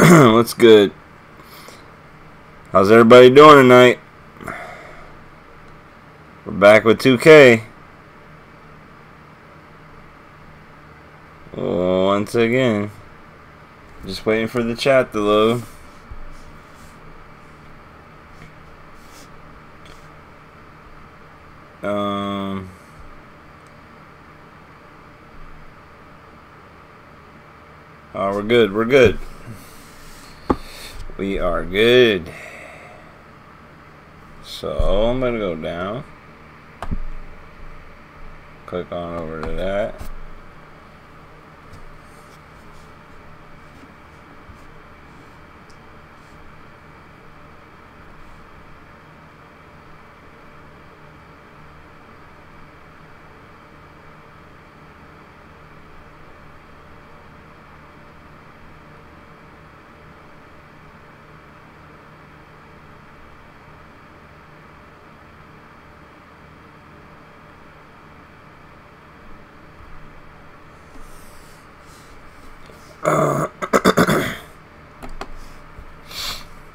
What's good? How's everybody doing tonight? We're back with 2K. Once again. Just waiting for the chat to load. Oh, we're good. We're good. We are good. So I'm gonna go down. Click on over to that.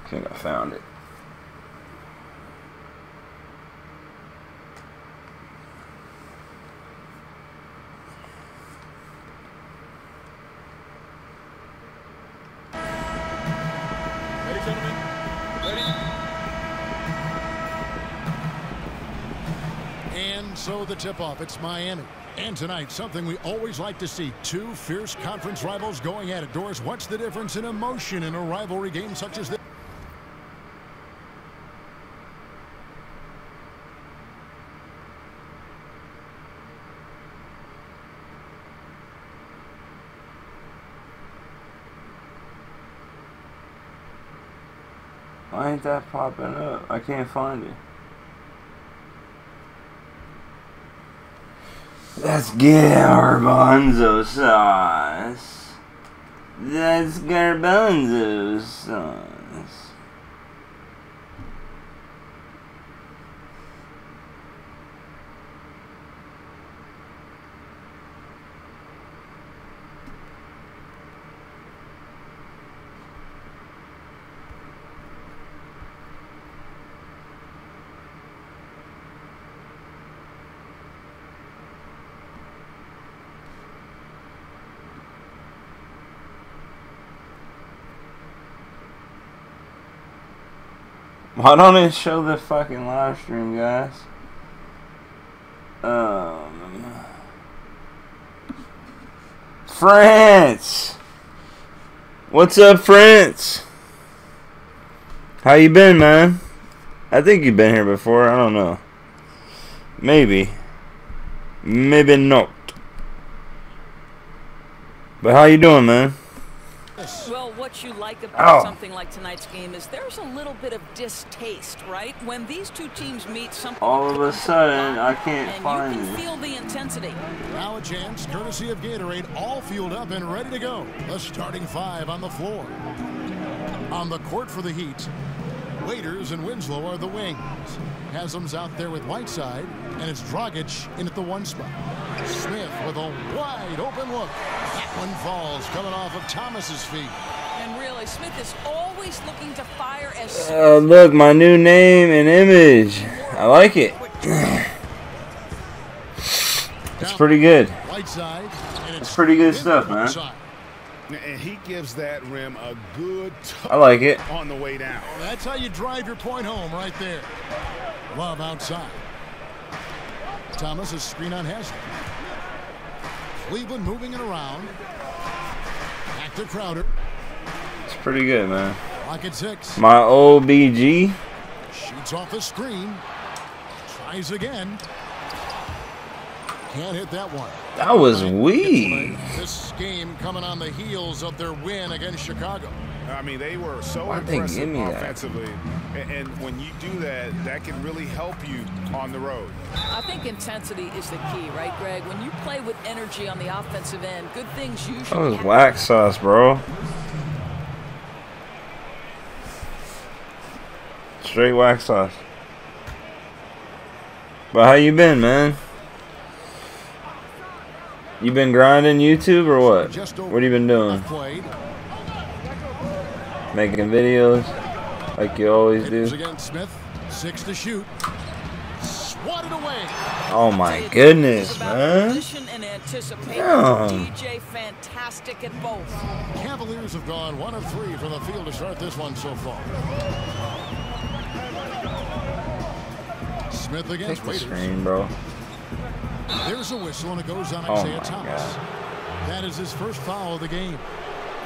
I think I found it. Ready, gentlemen? Ready? And so the tip-off, it's Miami. And tonight, something we always like to see, two fierce conference rivals going at it. Doris, what's the difference in emotion in a rivalry game such as this? Why ain't that popping up? I can't find it. Let's get garbanzo sauce. That's garbanzo sauce. Why don't it show the fucking live stream, guys? France! What's up, France? How you been, man? I think you've been here before. I don't know. Maybe. Maybe not. But how you doing, man? Well, what you like about something like tonight's game is there's a little bit of distaste, right? When these two teams meet, something all of a sudden I can't find it. You can feel the intensity. Now a chance, courtesy of Gatorade, all fueled up and ready to go. The starting five on the floor. On the court for the Heat, Waiters and Winslow are the wings. Haslam's out there with Whiteside, and it's Dragic in at the one spot. Smith with a wide open look. That one falls, coming off of Thomas's feet. And really, Smith is always looking to fire as look, my new name and image. I like it. It's pretty good. Whiteside, and it's pretty good stuff, man. And he gives that rim a good I like it. On the way down. Well, that's how you drive your point home right there. Love outside. Thomas is screen on Haslam. Cleveland moving it around. Back to Crowder. It's pretty good, man. Lock at 6. My OBG. Shoots off the screen. Tries again. Can't hit that one. That was weak. This game coming on the heels of their win against Chicago. I mean, they were so Why'd they impressive give me that? offensively. And when you do that, that can really help you on the road. I think intensity is the key, right, Greg? When you play with energy on the offensive end, good things usually That was happen. wax sauce, bro. Straight wax sauce. But how you been, man? You been grinding YouTube or what? What have you been doing? Making videos like you always do. Against Smith, 6 to shoot. Swatted away. Oh my goodness, man. And Yeah. DJ fantastic at both. Cavaliers have gone 1 of 3 from the field to start this one so far. Smith against Take the Waiters. screen, bro. There's a whistle and it goes on Oh Isaiah my Thomas. God. That is his first foul of the game.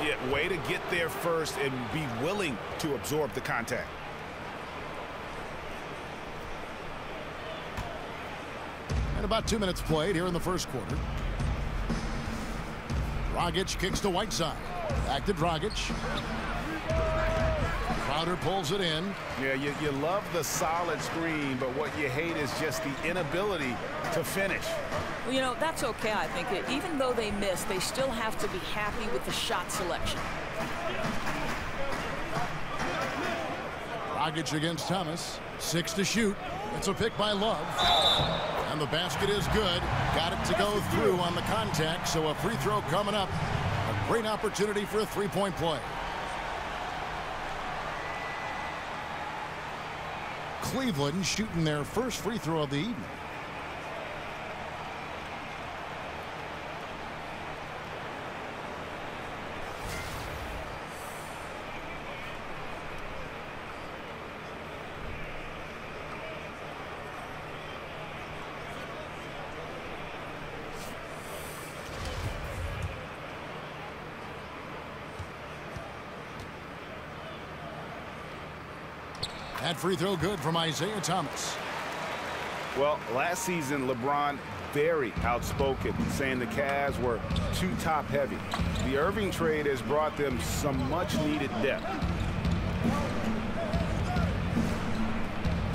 Yeah, way to get there first and be willing to absorb the contact. And about 2 minutes played here in the first quarter. Dragic kicks to Whiteside. Back to Dragic. Crowder pulls it in. Yeah, you love the solid screen, but what you hate is just the inability to finish. Well, you know, that's okay, I think. Even though they miss, they still have to be happy with the shot selection. Dragic against Thomas. 6 to shoot. It's a pick by Love. And the basket is good. Got it to go through on the contact, so a free throw coming up. A great opportunity for a three-point play. Cleveland shooting their first free throw of the evening. That free throw good from Isaiah Thomas. Well, last season, LeBron very outspoken, saying the Cavs were too top-heavy. The Irving trade has brought them some much-needed depth.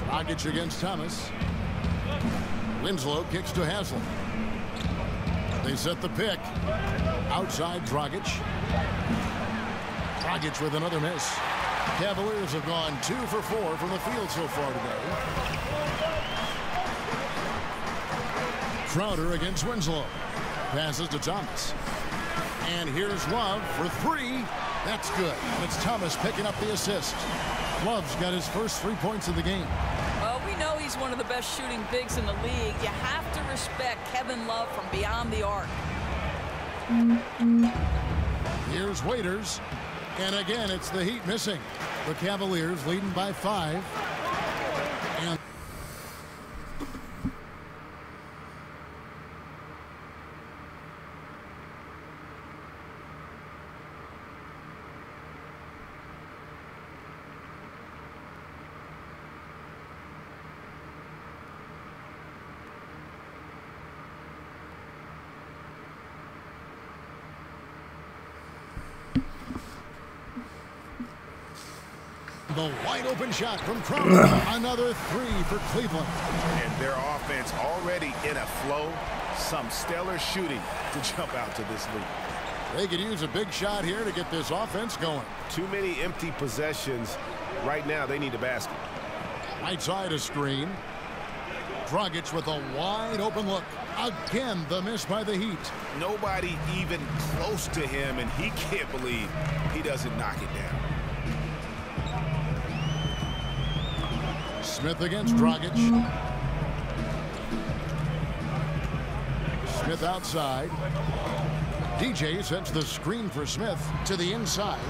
Dragic against Thomas. Winslow kicks to Haslam. They set the pick. Outside Dragic. Dragic with another miss. Cavaliers have gone 2 for 4 from the field so far today. Crowder against Winslow. Passes to Thomas. And here's Love for 3. That's good. And it's Thomas picking up the assist. Love's got his first 3 points of the game. Well, we know he's one of the best shooting bigs in the league. You have to respect Kevin Love from beyond the arc. Here's Waiters. And again, it's the Heat missing. The Cavaliers leading by 5. And the wide open shot from Crowder. Another 3 for Cleveland. And their offense already in a flow. Some stellar shooting to jump out to this lead. They could use a big shot here to get this offense going. Too many empty possessions. Right now, they need a basket. Right side a screen. Dragic with a wide open look. Again, the miss by the Heat. Nobody even close to him, and he can't believe he doesn't knock it down. Smith against Dragic. Smith outside. DJ sends the screen for Smith to the inside.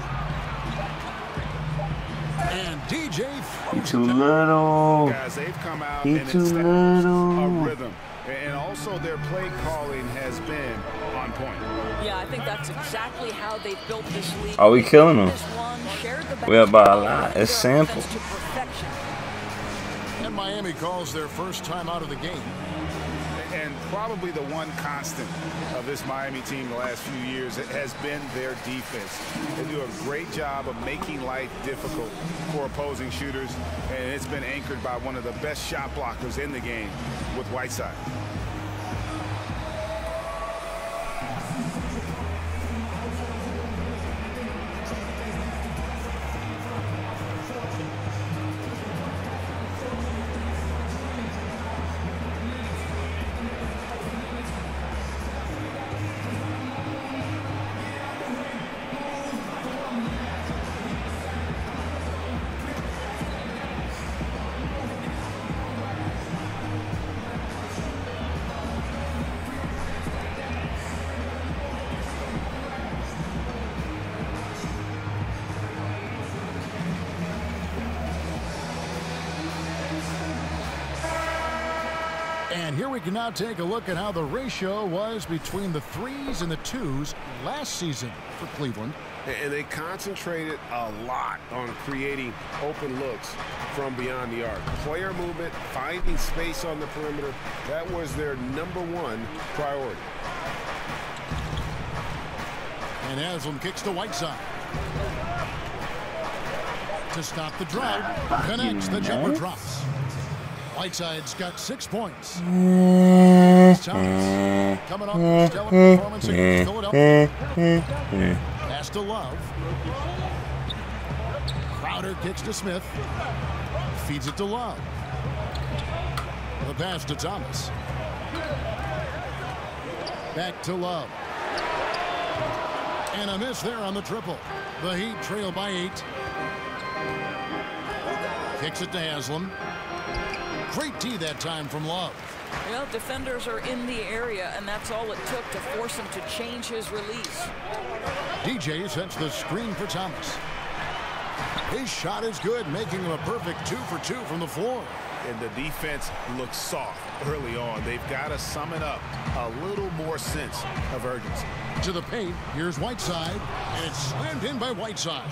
And DJ throws Too it. little. Guys, they've come out He and too established little. a rhythm. And also their play calling has been on point. Yeah, I think that's exactly how they built this league. Are we killing them? This one, shared the We up by a basketball, lot. played It's their sample. offense to perfection. And Miami calls their first time out of the game. And probably the one constant of this Miami team the last few years has been their defense. They do a great job of making life difficult for opposing shooters, and it's been anchored by one of the best shot blockers in the game with Whiteside. And here we can now take a look at how the ratio was between the 3s and the 2s last season for Cleveland. And they concentrated a lot on creating open looks from beyond the arc. Player movement, finding space on the perimeter, that was their #1 priority. And Haslam kicks to Whiteside. To stop the drive, connects, the jumper drops. Whiteside's got 6 points. Thomas coming off the stellar performance against Philadelphia. Pass to Love. Crowder kicks to Smith. Feeds it to Love. The pass to Thomas. Back to Love. And a miss there on the triple. The Heat trail by 8. Kicks it to Haslam. Great D that time from Love. Well, defenders are in the area, and that's all it took to force him to change his release. DJ sets the screen for Thomas. His shot is good, making him a perfect 2 for 2 from the floor. And the defense looks soft early on. They've got to sum it up. A little more sense of urgency. To the paint, here's Whiteside, and it's slammed in by Whiteside.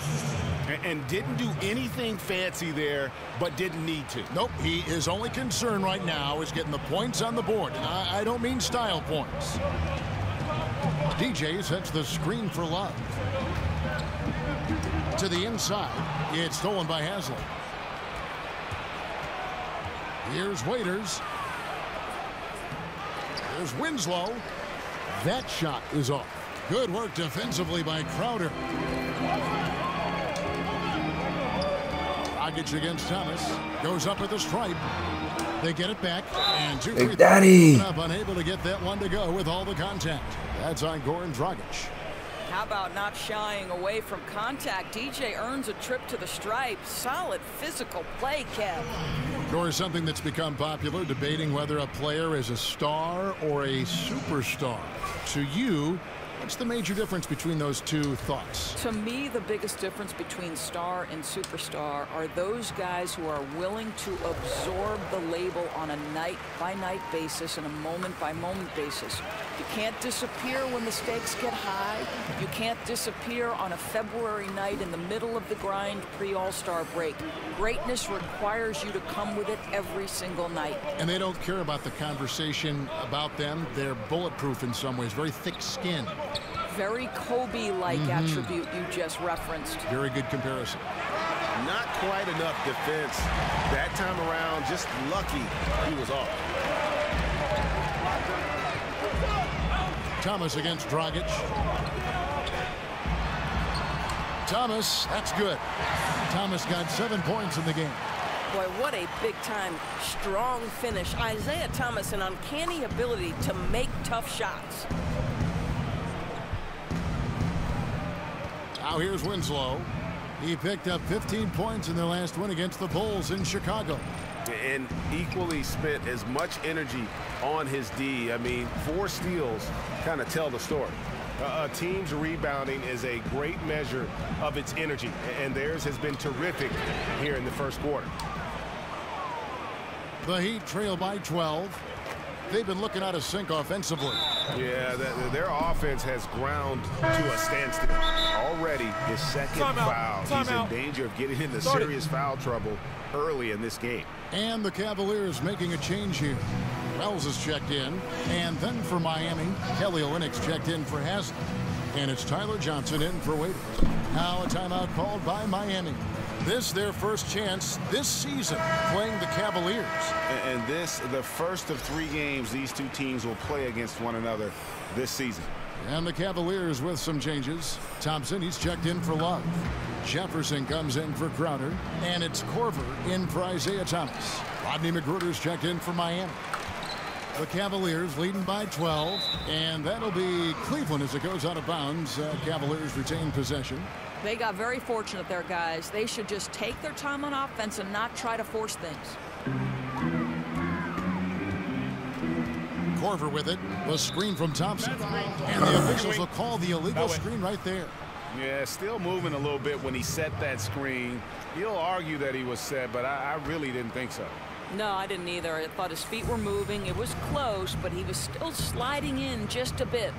And didn't do anything fancy there, but didn't need to. Nope, his only concern right now is getting the points on the board, and I don't mean style points. DJ sets the screen for Love. To the inside, it's stolen by Haslam. Here's Waiters. There's Winslow. That shot is off. Good work defensively by Crowder. Dragic against Thomas. Goes up with the stripe. They get it back. And 2 free throws up, unable to get that one to go with all the contact. That's on Goran Dragic. How about not shying away from contact? DJ earns a trip to the stripe. Solid physical play, Kev. Or something that's become popular, debating whether a player is a star or a superstar. To you, what's the major difference between those two thoughts? To me, the biggest difference between star and superstar are those guys who are willing to absorb the label on a night-by-night basis and a moment-by-moment basis. You can't disappear when the stakes get high. You can't disappear on a February night in the middle of the grind pre-All-Star break. Greatness requires you to come with it every single night. And they don't care about the conversation about them. They're bulletproof in some ways, very thick-skinned. Very Kobe-like attribute you just referenced. Very good comparison. Not quite enough defense that time around. Just lucky he was off. Thomas against Dragic. Thomas, that's good. Thomas got 7 points in the game. Boy, what a big-time, strong finish. Isaiah Thomas, an uncanny ability to make tough shots. Now here's Winslow. He picked up 15 points in their last win against the Bulls in Chicago. And equally spent as much energy on his D. I mean, 4 steals kind of tell the story. A team's rebounding is a great measure of its energy, and theirs has been terrific here in the first quarter. The Heat trail by 12. They've been looking out of sync offensively. Yeah, their offense has ground to a standstill. Already his second foul. He's in danger of getting into serious foul trouble early in this game. And the Cavaliers making a change here. Wells is checked in. And then for Miami, Kelly Olynyk checked in for Haslam. And it's Tyler Johnson in for Waiters. Now a timeout called by Miami. This their first chance this season playing the Cavaliers. And this, the first of 3 games these two teams will play against one another this season. And the Cavaliers with some changes. Thompson, he's checked in for Love. Jefferson comes in for Crowder. And it's Korver in for Isaiah Thomas. Rodney McGruder's checked in for Miami. The Cavaliers leading by 12. And that'll be Cleveland as it goes out of bounds. Cavaliers retain possession. They got very fortunate there, guys. They should just take their time on offense and not try to force things. Korver with it. The screen from Thompson. And the officials will call the illegal screen right there. Yeah, still moving a little bit when he set that screen. You'll argue that he was set, but I really didn't think so. No, I didn't either. I thought his feet were moving. It was close, but he was still sliding in just a bit.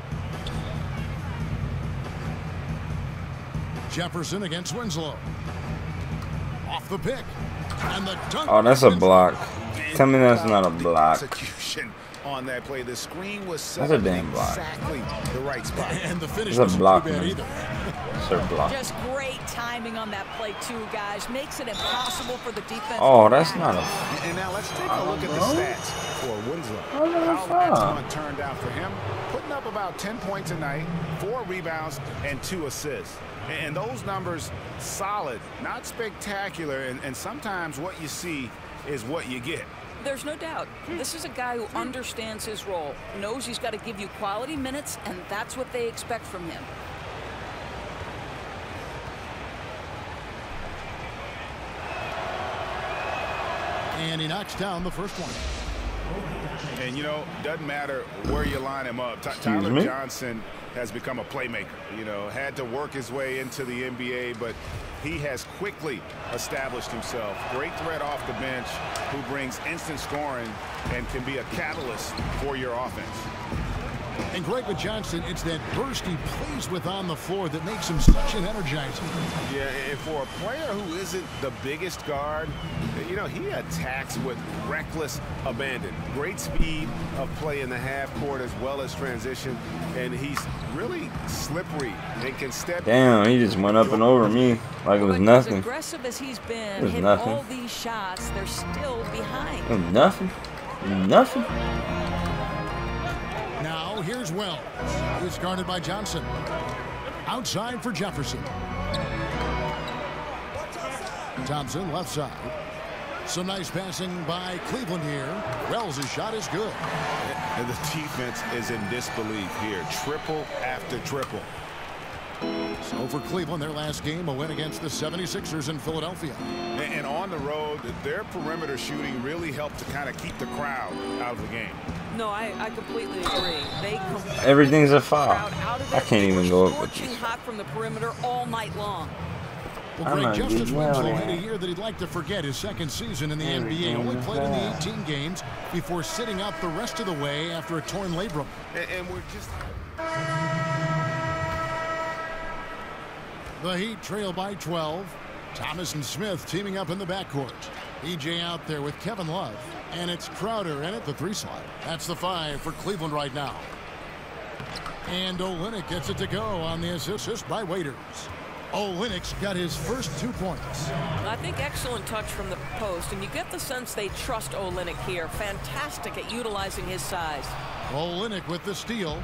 Jefferson against Winslow. Off the pick. And the dunk. Oh, that's a block. Tell me that's not a block. Execution on that play. The screen was That's a damn block. exactly the right spot. And the finish It's a wasn't block, too bad man. either. It's a block. Just great timing on that play, too, guys. Makes it impossible for the defense. Oh, to that's react. not a. And now let's take a look at the stats for Winslow. Oh, no, How foul. that one turned out for him. Putting up about 10 points a night, 4 rebounds, and 2 assists. And those numbers, solid, not spectacular. And sometimes what you see is what you get. There's no doubt. This is a guy who understands his role, knows he's got to give you quality minutes, and that's what they expect from him. And he knocks down the first one. And, you know, doesn't matter where you line him up. Tyler me? Johnson has become a playmaker. You know, had to work his way into the NBA, but he has quickly established himself. Great threat off the bench who brings instant scoring and can be a catalyst for your offense. And Greg with Johnson, it's that burst he plays with on the floor that makes him such an energizer. Yeah, and for a player who isn't the biggest guard, you know, he attacks with reckless abandon. Great speed of play in the half court as well as transition, and he's really slippery and can step. Damn, he just went up and over me like it was But nothing. as aggressive as he's been, It was hit nothing. all these shots, they're still behind. It was nothing. Nothing. Now here's Wells, who's guarded by Johnson. Outside for Jefferson. Thompson left side. Some nice passing by Cleveland here. Wells' shot is good. And the defense is in disbelief here. Triple after triple. So for Cleveland, their last game, a win against the 76ers in Philadelphia. And on the road, their perimeter shooting really helped to kind of keep the crowd out of the game. No, I completely agree. They Everything's a foul. crowd out of I it. can't They even were go up with scorching this. hot from the perimeter all night long. Well, I'm Greg, not Justice getting Winslow yelled had a at. year that he'd like to forget, his second season in the NBA. Everything Only is played in the bad. 18 games before sitting out the rest of the way after a torn labrum. And we're just... The Heat trail by 12. Thomas and Smith teaming up in the backcourt. EJ out there with Kevin Love. And it's Crowder in at the 3 slot. That's the 5 for Cleveland right now. And Olynyk gets it to go on the assist by Waiters. Olynyk's got his first 2 points. I think excellent touch from the post, and you get the sense they trust Olynyk here. Fantastic at utilizing his size. Olynyk with the steal.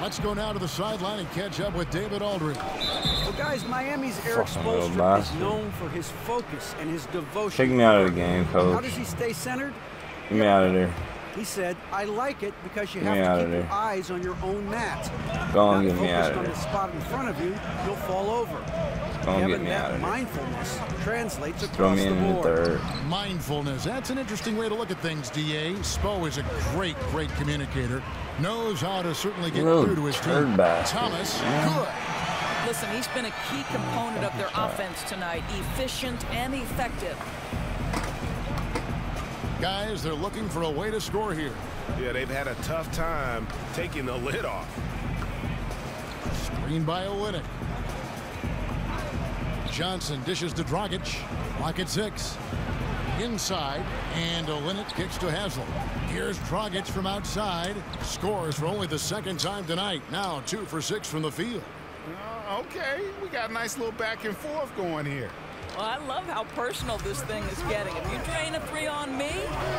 Let's go now to the sideline and catch up with David Aldridge. Well, guys, Miami's Eric Fucking little Spoelstra is bastard. known for his focus and his devotion. Take me out of the game, How coach. does he stay centered? Get me out of there. He said, I like it because you Get me have out to of keep your there. eyes on your own mat. Go Not and get me focused out of on there. the spot in front of you, you'll fall over. Go and get Kevin, me that out of there. mindfulness translates Throw across me the in the board. third. Mindfulness. That's an interesting way to look at things, D.A. Spo is a great communicator. Knows how to certainly get Little through to his turd team. bastard, Thomas, man. good. Listen, he's been a key component of their offense tonight. Efficient and effective. Guys, they're looking for a way to score here. Yeah, they've had a tough time taking the lid off. Screen by Olynyk. Johnson dishes to Dragic. Lock at 6. Inside, and Olynyk kicks to Haslem. Here's Dragic from outside. Scores for only the second time tonight. Now 2 for 6 from the field. Okay, we got a nice little back and forth going here. Well, I love how personal this thing is getting. If you drain a 3 on me,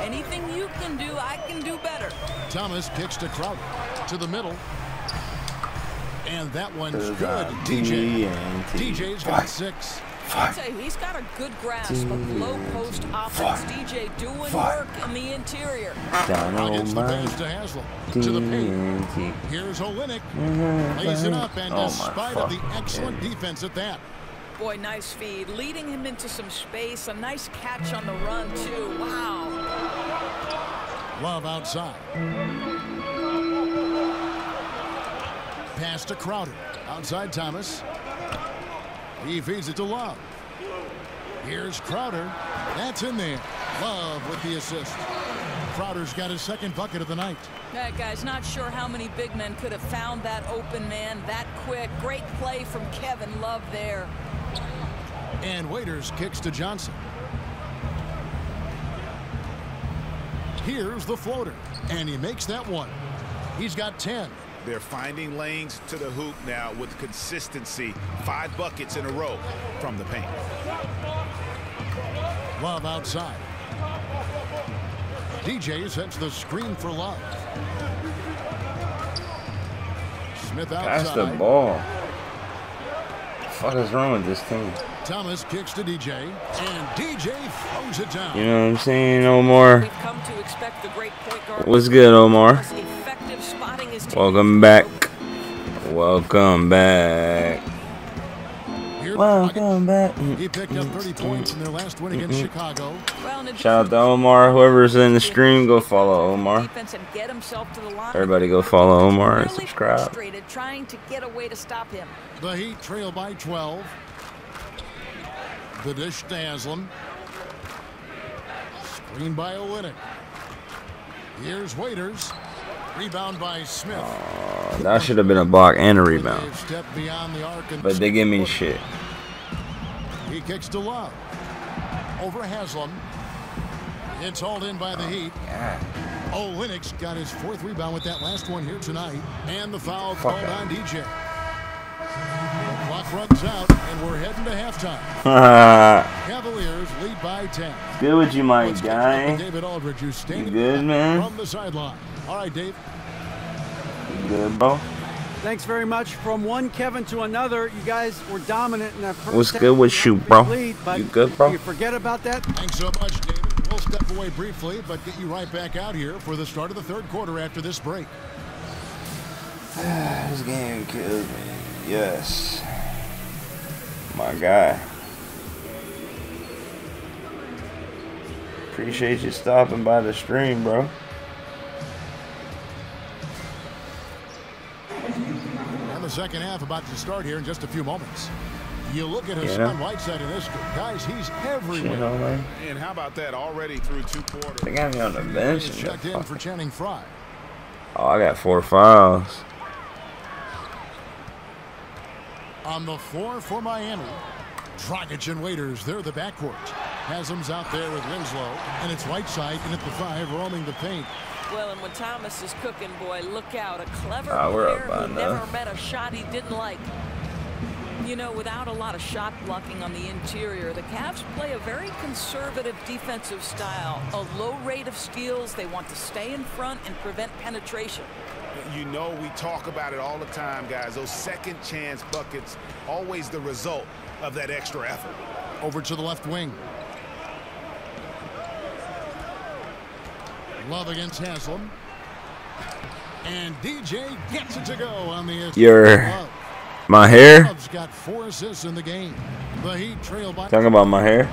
anything you can do, I can do better. Thomas kicks to Crowder. To the middle. And that one's There's good. that DJ. TNT. DJ's got 6. I'd say he's got a good grasp of low post offense. DJ doing work in the interior. Against the Dynamite. pass to Haslem. To the paint. TNT. Here's Olynyk. Lays it up, and Oh, my despite of the fucking excellent God. defense at that. Boy, nice feed. Leading him into some space. A nice catch on the run, too. Wow. Love outside. Pass to Crowder. Outside Thomas. He feeds it to Love. Here's Crowder. That's in there. Love with the assist. Crowder's got his second bucket of the night. That guy's not sure how many big men could have found that open man that quick. Great play from Kevin Love there. And Waiters kicks to Johnson. Here's the floater, and he makes that one. He's got 10. They're finding lanes to the hoop now with consistency. 5 buckets in a row from the paint. Love outside. DJ sets the screen for Love. Smith outside. Pass the ball. What the fuck is wrong with this team? Thomas kicks to DJ, and DJ throws it down. You know what I'm saying, Omar? We've come to expect the great point guard. What's good, Omar? Effective spotting his team. Welcome back. Welcome back. Here's Welcome back. He picked up 30 points in their last win against Chicago. Well, Shout out to Omar. Whoever's in the stream, go follow Omar. defense and get himself to the line. Everybody go follow Omar and Really subscribe. frustrated, trying to get a way to stop him. The Heat trail by 12. The dish to Haslam. Screen by Olynyk. Here's Waiters. Rebound by Smith. That should have been a block and a rebound. They've stepped beyond the arc and But they give me shit. he kicks to Love. Over Haslam. It's hauled in by the Heat. Olynyk's got his 4th rebound with that last one here tonight. And the foul called on DJ. The clock runs out, and we're heading to halftime. Cavaliers lead by 10. Good with you, my Let's catch up with guy. David Aldridge, who's You standing good, man? from the sideline. All right, Dave. You good, bro? Thanks very much. From one Kevin to another, you guys were dominant in that first What's half. good with you, bro? Lead, but You good, bro? You forget about that. Thanks so much, David. We'll step away briefly, but get you right back out here for the start of the 3rd quarter after this break. This game killed me. Yes. My guy. Appreciate you stopping by the stream, bro. And the second half about to start here in just a few moments. You look at Hassan Whiteside in this group. Guys, he's everywhere. You know, man. And how about that? Already through 2 quarters. They got me on the bench. He's checked in for Channing Frye. Oh, I got 4 fouls. On the floor for Miami, Dragic and Waiters, they're the backcourt. Haslam's out there with Winslow, and it's Whiteside in at the 5, roaming the paint. Well, and when Thomas is cooking, boy, look out. A clever we're up player by who enough. never met a shot he didn't like. You know, without a lot of shot blocking on the interior, the Cavs play a very conservative defensive style. A low rate of steals. They want to stay in front and prevent penetration. You know, we talk about it all the time, guys. Those second chance buckets, always the result of that extra effort. Over to the left wing. Love against Haslam. And DJ gets it to go on the assist. My hair? Love's got 4 assists in the game. The Heat trail by. Talking about my hair?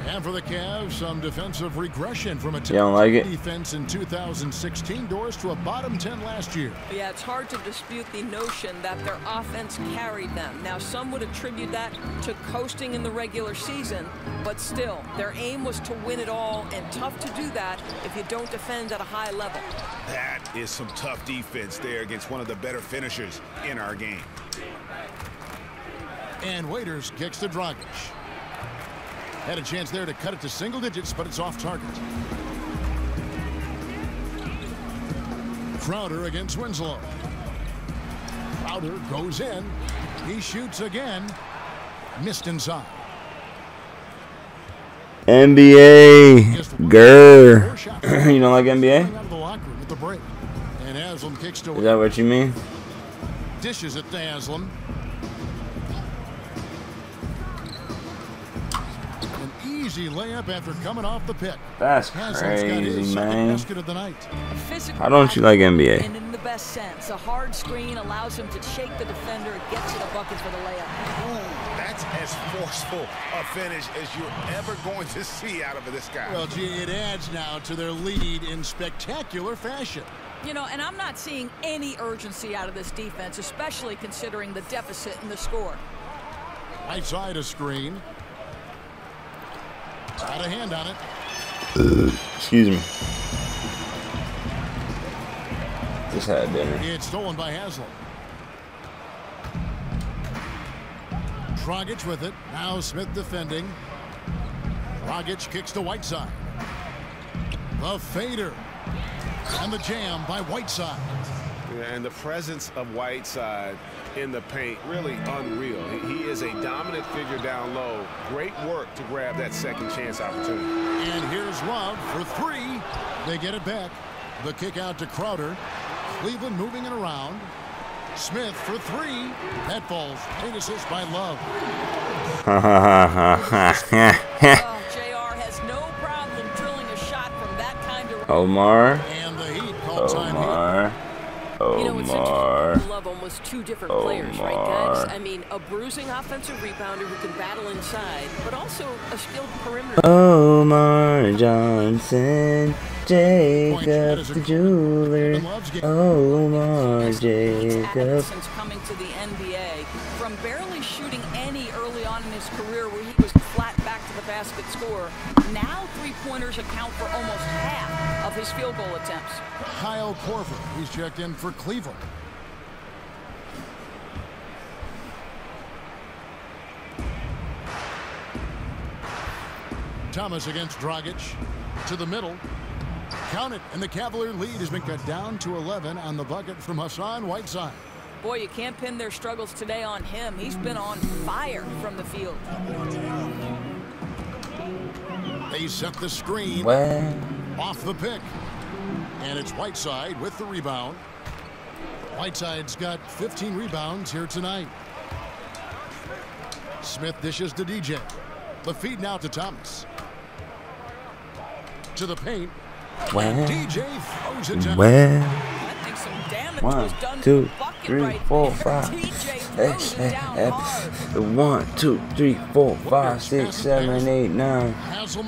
And for the Cavs, some defensive regression from a You don't like it? defense in 2016 doors to a bottom 10 last year. Yeah, it's hard to dispute the notion that their offense carried them. Now, some would attribute that to coasting in the regular season, but still, their aim was to win it all, and tough to do that if you don't defend at a high level. That is some tough defense there against one of the better finishers in our game. And Waiters kicks to Dragic. Had a chance there to cut it to single digits, but it's off target. Crowder against Winslow. Crowder goes in. He shoots again. Missed inside. NBA. Grr. You don't like NBA? Out of the locker room at the break. And Haslam kicks to Is that what you mean? dishes it to Haslam. An easy layup after coming off the pick. That's Haslam's got his crazy, second man. basket of the night. How don't you like NBA? And in the best sense, a hard screen allows him to shake the defender and get to the bucket for the layup. Ooh, that's as forceful a finish as you're ever going to see out of this guy. Well, gee, it adds now to their lead in spectacular fashion. You know, and I'm not seeing any urgency out of this defense, especially considering the deficit in the score. Right side of screen. Got a hand on it. Excuse me. Just had dinner. It's stolen by Haslam. Dragic with it. Now Smith defending. Dragic kicks to Whiteside. The fader. And the jam by Whiteside. And the presence of Whiteside in the paint, really unreal. He is a dominant figure down low. Great work to grab that second chance opportunity. And here's Love for three. They get it back. The kick out to Crowder. Cleveland moving it around. Smith for three. That falls. Great assist by Love. JR has no problem drilling a shot from that kind of... Omar. And the Heat called time here. Omar. You know, it's Omar. interesting. Love almost two different players, right, guys? I mean, a bruising offensive rebounder who can battle inside, but also a skilled perimeter. Omar Johnson, Jacob the jeweler. Omar Jacob. Since coming to the NBA, from barely shooting any early on in his career where he was flat back to the basket scorer, now three-pointers account for almost half of his field goal attempts. Kyle Korver. He's checked in for Cleveland. Thomas against Dragic. To the middle. Count it. And the Cavalier lead has been cut down to 11 on the bucket from Hassan Whiteside. Boy, you can't pin their struggles today on him. He's been on fire from the field. They set the screen. Well, Off the pick. And it's Whiteside with the rebound. Whiteside's got 15 rebounds here tonight. Smith dishes to DJ. The feed now to Thomas. To the paint. well, DJ throws it down. well. I think some damage 1, was done to 2, the bucket 3, right 4, there. 5. TJ throws it down hard. 1, 2, 3, 4, 5, 6, 7, 8, 9.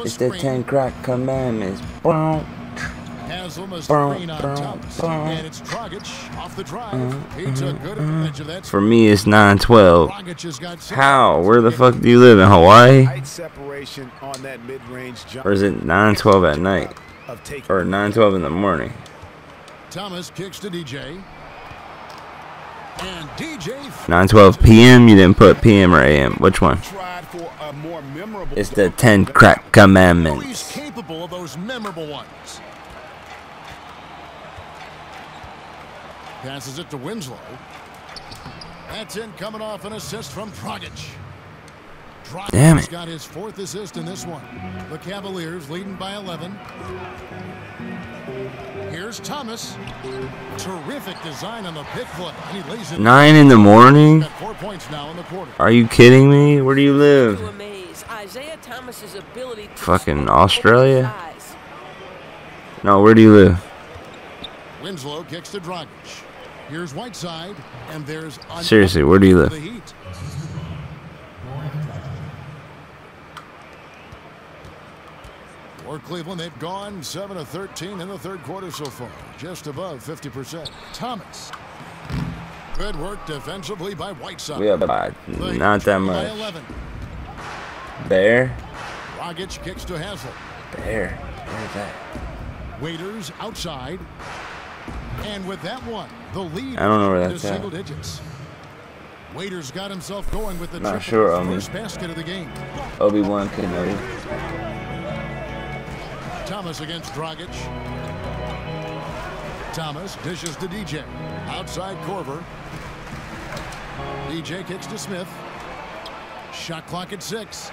It's the 10 crack commandments. Boom. Haslam a screen on Thomas. And it's Dragic off the drive. He took good advantage of that. For me, it's 9-12. Dragic has got 6. How? Where the fuck do you live in Hawaii? Tight separation on that mid-range jump. Or is it 9-12 at night? Of taking Or 9-12 in the morning? Thomas kicks to DJ. And DJ 9-12 p.m. You didn't put p.m. or a.m. Which one? tried for a more memorable. It's the 10 crack He's commandments. capable of those memorable ones. Passes it to Winslow. That's in, coming off an assist from Dragic. Damn Dragic's it. got his 4th assist in this one. The Cavaliers leading by 11. Here's Thomas. Terrific design on the pick play. And he lays it. 9 in the morning? Got 4 points now in the quarter. Are you kidding me? Where do you live? To amaze Isaiah Thomas's ability to Fucking score Australia? open size. No, where do you live? Winslow kicks to Dragic. Here's Whiteside, and there's Seriously, where do you live? the Heat. For Cleveland, they've gone 7 of 13 in the third quarter so far, just above 50%. Thomas. Good work defensively by Whiteside. We have about The Heat not that trail by much. 11. Bear? Dragic kicks to Haslam. Bear. Where's that? Waiters outside. And with that one, the lead I don't know where to that's at. single digits. Waiters got himself going with the Not triple, sure, Omi. first basket of the game. Obi-Wan Kenobi. Thomas against Dragic. Thomas dishes to DJ. Outside Korver. DJ kicks to Smith. Shot clock at 6.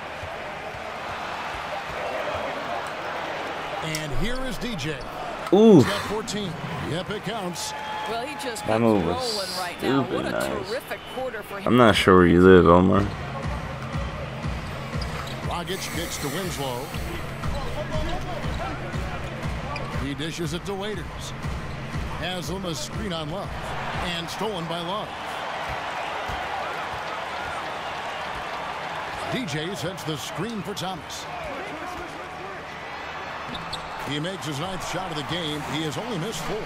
And here is DJ. Ooh. He's got 14. Yep, it counts. Well, he just That keeps move rolling was right now. What a stupid nice. terrific quarter for him. I'm not sure where you live, Omar. Dragic kicks to Winslow. He dishes it to Waiters. Haslam a screen on Love. And stolen by Love. DJ sets the screen for Thomas. He makes his 9th shot of the game. He has only missed 4.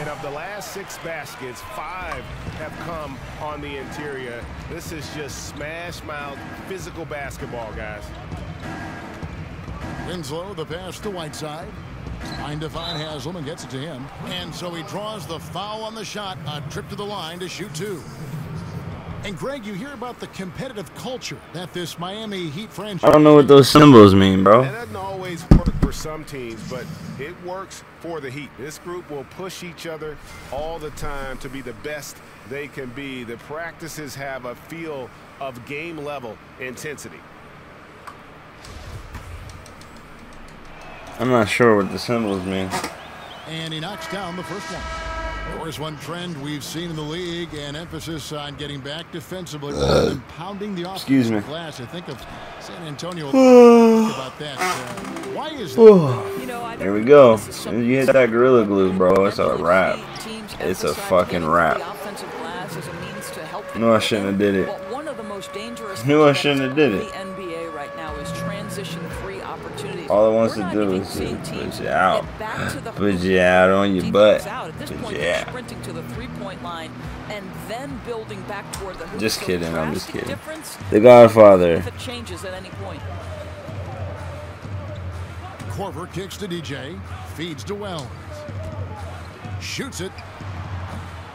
And of the last 6 baskets, 5 have come on the interior. This is just smash mouth physical basketball, guys. Winslow, the pass to Whiteside. Trying to find Haslam and gets it to him. And so he draws the foul on the shot. A trip to the line to shoot 2. And Greg, you hear about the competitive culture that this Miami Heat franchise... I don't know what those symbols mean, bro. That doesn't always work for some teams, but it works for the Heat. This group will push each other all the time to be the best they can be. The practices have a feel of game-level intensity. I'm not sure what the symbols mean. And he knocks down the first one. Of course, one trend we've seen in the league, an emphasis on getting back defensively rather than pounding the offensive glass. I think of San Antonio about that. Why is that? You know, Here we go. You hit that Gorilla Glue, bro. It's a wrap. It's a fucking wrap. No, I shouldn't have did it. One of the most dangerous Knew I shouldn't have did it. The NBA right now is transition-free opportunities. All it wants to do is put you out. Put you out on your butt. Put you out. Sprinting to the three-point line and then building back toward the hoop. Just So kidding, I'm just drastic kidding. difference The Godfather. if it changes at any point. Korver kicks to DJ. Feeds to Wells. Shoots it.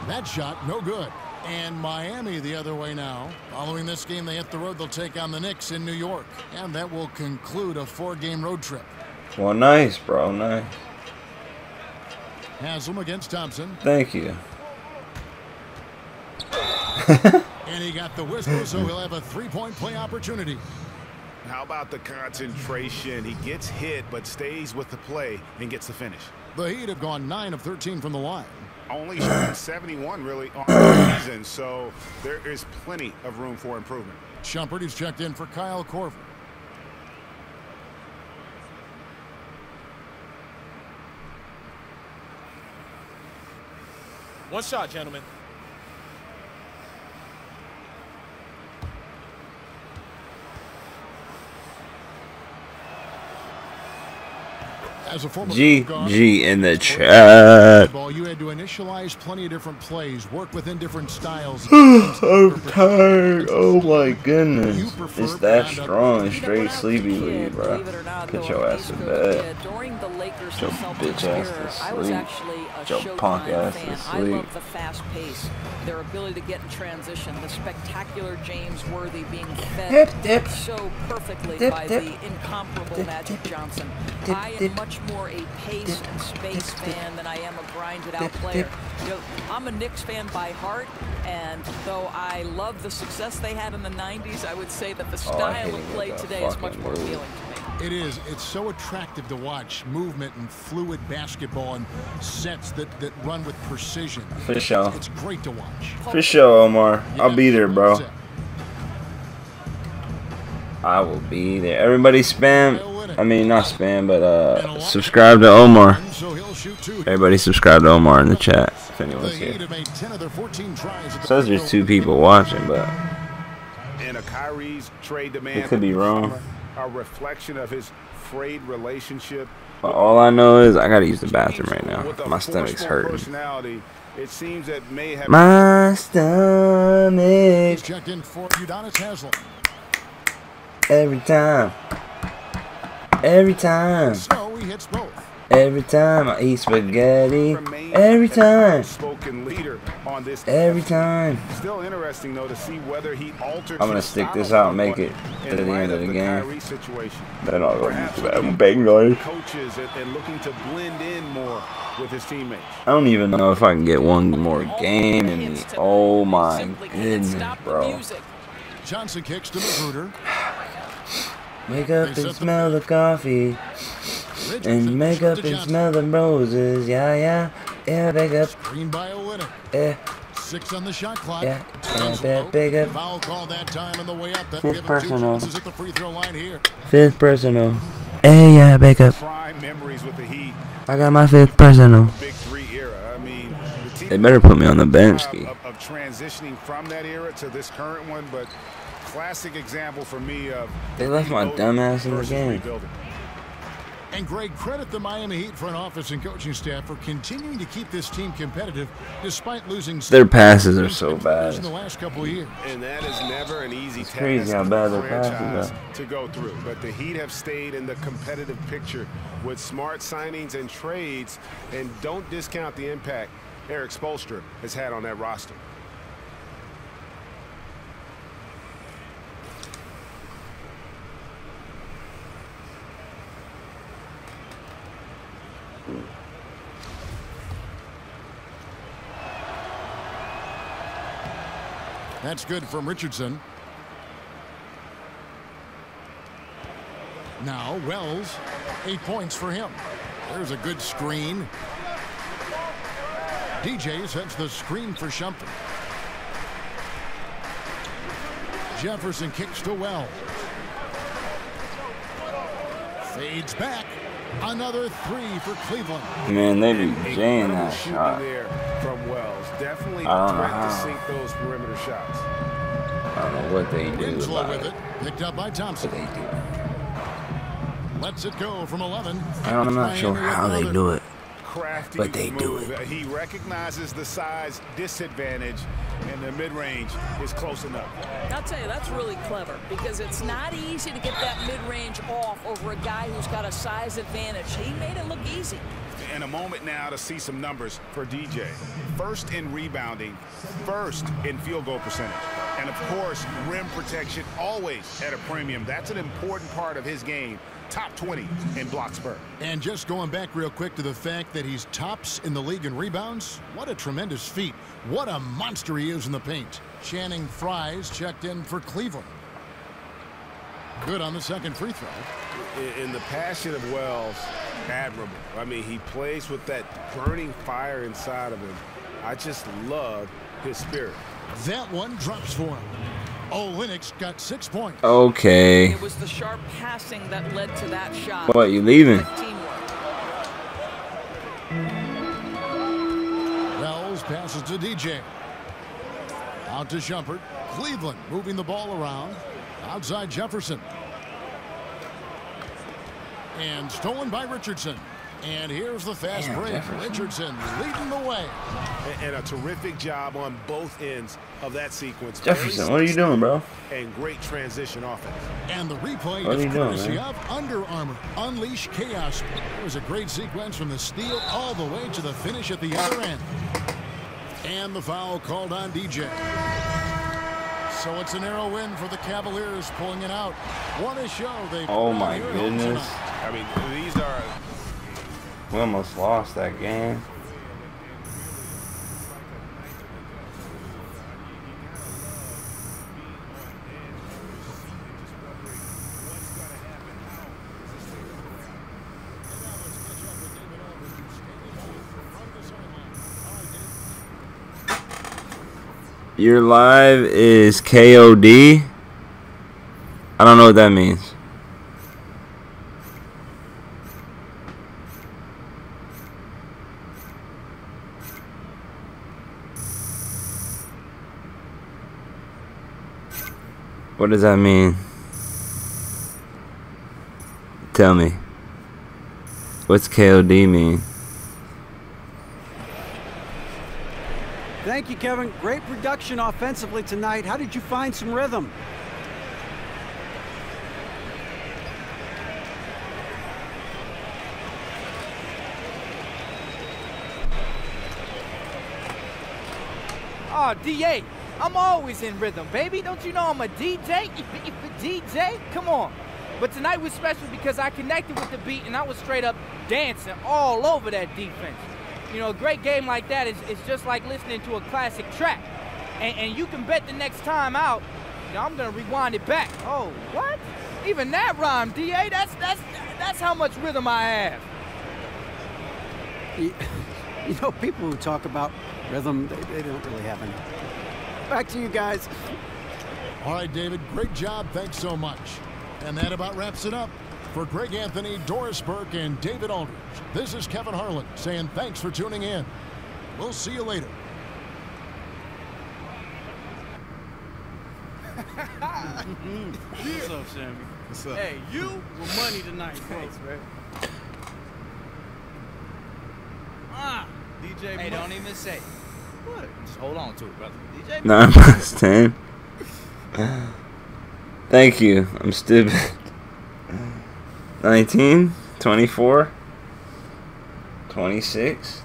That shot, no good. And Miami the other way now. Following this game, they hit the road. They'll take on the Knicks in New York. And that will conclude a 4-game road trip. Well, nice, bro. Nice. Haslam against Thompson. Thank you. And he got the whistle, so he'll have a 3-point play opportunity. How about the concentration? He gets hit, but stays with the play and gets the finish. The Heat have gone 9 of 13 from the line. Only shooting 71 really on the season, so there is plenty of room for improvement. Shumpert is checked in for Kyle Korver. One shot, gentlemen. As a former GG in the chat. You had to initialize plenty of different plays, work within different styles. I'm tired. Oh my goodness. It's that strong. Straight sleepy lead, bro. Put your ass to bed. During the Lakers Your bitch ass to sleep. Your punk ass to I sleep. love the fast pace, their ability to get in transition, the spectacular James Worthy being fed so perfectly by the incomparable Magic Johnson. I am much more a pace and space fan than I am a grinded out player. You know, I'm a Knicks fan by heart, and though I love the success they had in the 90s, I would say that the style of play today is much more appealing to me. It is. It's so attractive to watch. Movement and fluid basketball and sets that run with precision. For sure. It's great to watch. For sure, Omar. I'll be there, bro. I will be there. Everybody spam. I mean, not spam, but subscribe to Omar. Everybody subscribe to Omar in the chat if anyone's here. It says there's 2 people watching, but And a Kyrie's trade demand it could be wrong. A reflection of his frayed relationship. But all I know is I gotta use the bathroom right now. With a My stomach's forceful hurting. personality, it seems that may have My stomach. Checked in for Udonis Haslem. Every time. Every time. So he hits both. Every time I eat spaghetti. Every time. spoken leader on this. Every time. Still interesting though to see whether he alters. I'm gonna his stick style this out and somewhat make it to in the light end of the game. Kyrie situation. Then I'll go Perhaps to that. I'm begging, guys. coaches and looking to blend in more with his teammates. I don't even know if I can get one more game in me. Oh my goodness, bro. Johnson kicks to Magruder. Wake up and smell the coffee. And make up and smell the roses. Yeah, yeah. Yeah, wake up. Screen by Olynyk. Yeah. 6 on the shot clock. Yeah. Yeah, big up. Foul call that time on the way up. That Fifth give him 2 personal. chances at the free throw line here. 5th personal. Hey, yeah, wake up. Prime memories with the Heat. I got my 5th personal. Big 3 era. I mean, the team They better put me on the bench, Ski. of transitioning from that era to this current one, but classic example for me of They left my rebuilding dumb ass in the versus game. rebuilding. And Greg, credit the Miami Heat front office and coaching staff for continuing to keep this team competitive despite losing. Their passes are so bad. In the last couple of years. And that is never an easy task crazy how bad their franchise passes are. to go through. But the Heat have stayed in the competitive picture with smart signings and trades, and don't discount the impact Eric Spoelstra has had on that roster. That's good from Richardson. Now Wells, 8 points for him. There's a good screen. DJ sets the screen for Shumpert. Jefferson kicks to Wells. Fades back. Another 3 for Cleveland. Man, they be jaying that Shooting shot. there from Wells. Definitely I don't know threat to how. sink those perimeter shots. I don't know what they do Winslow about with it. it. Picked up by Thompson. What they do. Lets it go from 11. I'm not sure how they do it. Crafty But they do move. it. He recognizes the size disadvantage, and the mid-range is close enough. I'll tell you, that's really clever because it's not easy to get that mid-range off over a guy who's got a size advantage. He made it look easy. And a moment now to see some numbers for DJ. First in rebounding, first in field goal percentage. And of course, rim protection always at a premium. That's an important part of his game. Top 20 in block spur. And just going back real quick to the fact that he's tops in the league in rebounds. What a tremendous feat. What a monster he is in the paint. Channing Frye's checked in for Cleveland. Good on the second free throw. In the passion of Wells, admirable. I mean, he plays with that burning fire inside of him. I just love his spirit. That one drops for him. Olynyk got 6 points. Okay. It was the sharp passing that led to that shot. What, you leaving? Like teamwork. Wells passes to DJ. Out to Shumpert. Cleveland moving the ball around. Outside Jefferson. And stolen by Richardson. And here's the fast break. Jefferson. Richardson leading the way. And a terrific job on both ends of that sequence. Jefferson, what are you doing, bro? And great transition offense. And the replay What are is you doing, courtesy man? of Under Armour. Unleash chaos. It was a great sequence from the steal all the way to the finish at the other end. And the foul called on DJ. So it's a narrow win for the Cavaliers, pulling it out. What a show they put Oh on my here at home goodness. tonight. I mean, these are We almost lost that game. Your live is KOD. I don't know what that means. What does that mean? Tell me. What's KOD mean? Thank you, Kevin. Great production offensively tonight. How did you find some rhythm? Oh, DA, I'm always in rhythm, baby. Don't you know I'm a DJ? DJ? Come on. But tonight was special because I connected with the beat and I was straight up dancing all over that defense. You know, a great game like that is just like listening to a classic track. And you can bet the next time out, you know, I'm going to rewind it back. Oh, what? Even that rhyme, DA? That's how much rhythm I have. You know, people who talk about rhythm, they don't really have any. Back to you guys. All right, David, great job. Thanks so much. And that about wraps it up. For Greg Anthony, Doris Burke, and David Aldridge, this is Kevin Harlan saying thanks for tuning in. We'll see you later. What's up, Sammy? What's up? Hey, you were money tonight, bro. Thanks, man. DJ. Hey, don't even say it. What? Just hold on to it, brother. DJ. 9 plus 10. Thank you. I'm stupid. 19, 24, 26.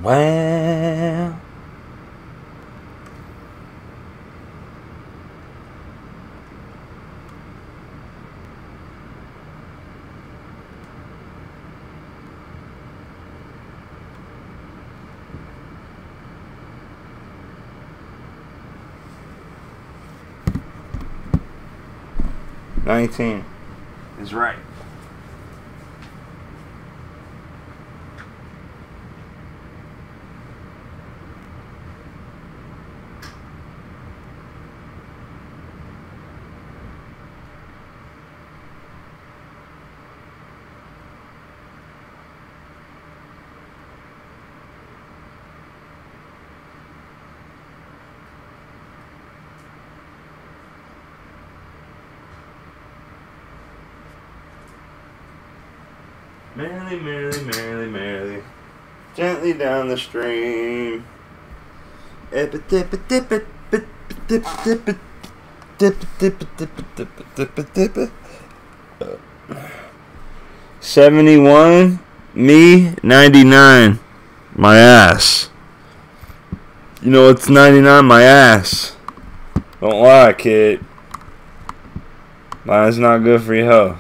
Wow. $19 is right. Merrily, merrily, merrily, merrily, gently down the stream. 71, me, 99, my ass. You know what's 99? My ass. Don't lie, kid. Mine's not good for your health.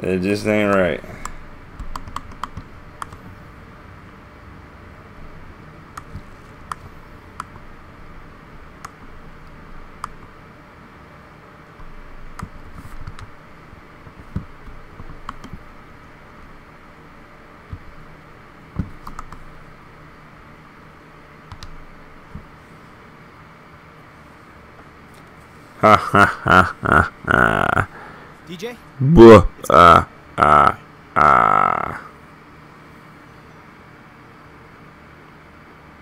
It just ain't right. Ha ha ha ha ha. DJ? Buh,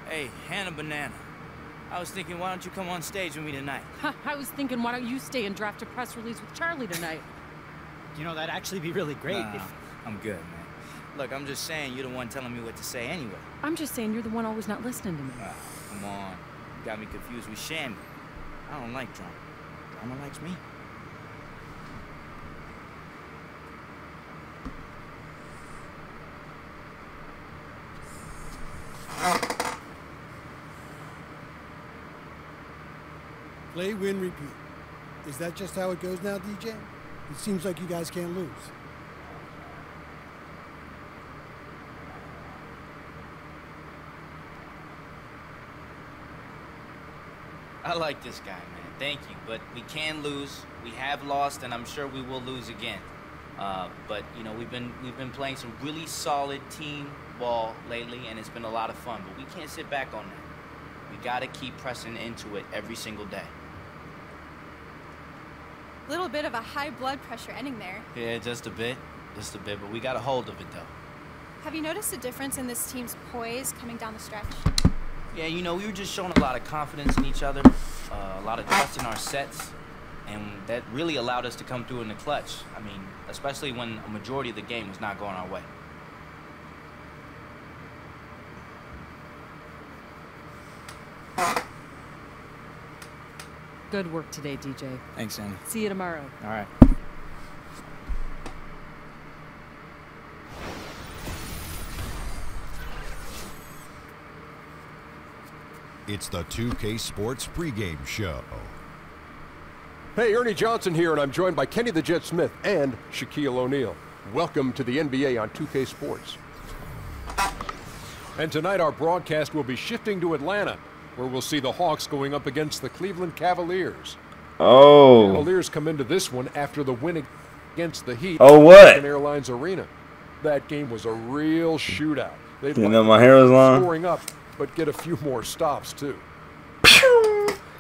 Hey, Hannah Banana. I was thinking, why don't you come on stage with me tonight? I was thinking, why don't you stay and draft a press release with Charlie tonight? You know, that'd actually be really great. Nah, I'm good, man. Look, I'm just saying you're the one telling me what to say anyway. I'm just saying you're the one always not listening to me. Come on. You got me confused with Shandy. I don't like drama. Drama likes me. Play, win, repeat. Is that just how it goes now, DJ? It seems like you guys can't lose. I like this guy, man. Thank you. But we can lose. We have lost, and I'm sure we will lose again. But you know, we've been playing some really solid team ball lately, and it's been a lot of fun. But we can't sit back on that. We got to keep pressing into it every single day. Little bit of a high blood pressure ending there. Yeah, just a bit, but we got a hold of it though. Have you noticed a difference in this team's poise coming down the stretch? Yeah, you know, we were just showing a lot of confidence in each other, a lot of trust in our sets, and that really allowed us to come through in the clutch. I mean, especially when a majority of the game was not going our way. Good work today, DJ. Thanks, Annie. See you tomorrow. All right. It's the 2K Sports pregame show. Hey, Ernie Johnson here, and I'm joined by Kenny the Jet Smith and Shaquille O'Neal. Welcome to the NBA on 2K Sports. And tonight our broadcast will be shifting to Atlanta, where we'll see the Hawks going up against the Cleveland Cavaliers. Oh. The Cavaliers come into this one after the win against the Heat. Oh, what? American Airlines Arena. That game was a real shootout. They'd You know my hair was long? scoring up, but get a few more stops too.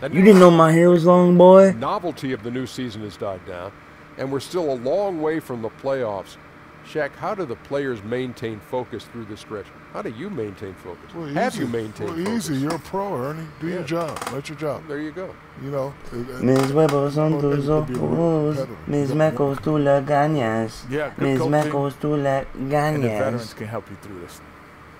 You didn't know my hair was long, boy? Novelty of the new season has died down, and we're still a long way from the playoffs. Shaq, how do the players maintain focus through this stretch? How do you maintain focus? Well, Have easy. you maintained focus? Easy. You're a pro, Ernie. Do your job. Let your job. There you go. You know. Mis huevos son tus ojos, mis mecos tú la ganas. Yeah, good Mis coaching. mecos tú la And the veterans ganas. can help you through this.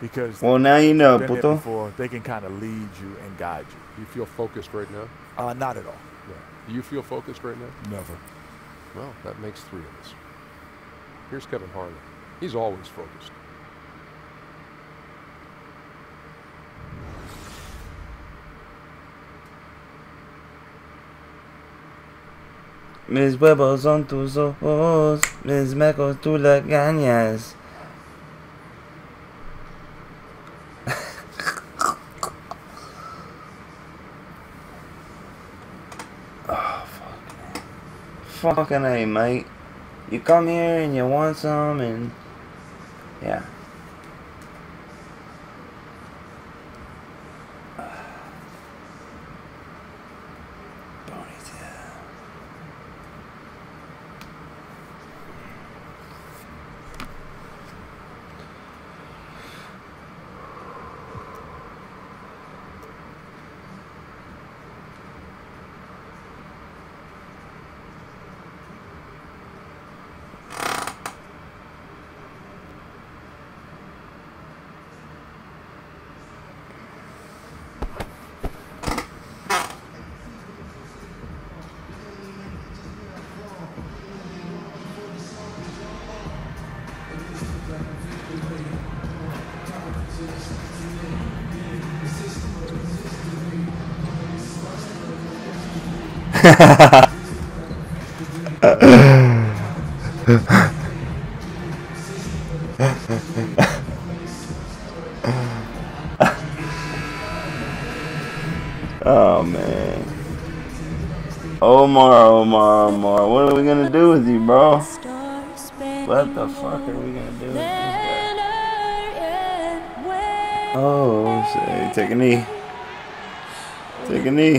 Because Well, now you know, they've been there puto. before, they can kind of lead you and guide you. You feel focused right now? Not at all. Yeah. Do you feel focused right now? Never. Well, that makes three of us. Here's Kevin Harlan. He's always focused. Mis huevos son tus ojos, mis mecos tú la ganas. Oh, fuck. Fucking A, mate. You come here and you want some and... Yeah. Oh man. Omar, what are we gonna do with you, bro? What the fuck are we gonna do with this guy? Oh, say, take a knee. Take a knee.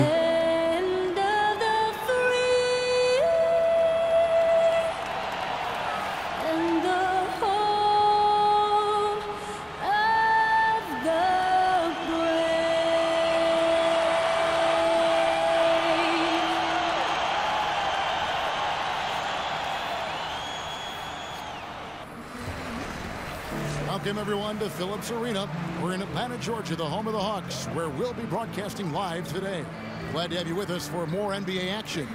Welcome, everyone, to Phillips Arena. We're in Atlanta, Georgia, the home of the Hawks, where we'll be broadcasting live today. Glad to have you with us for more NBA action.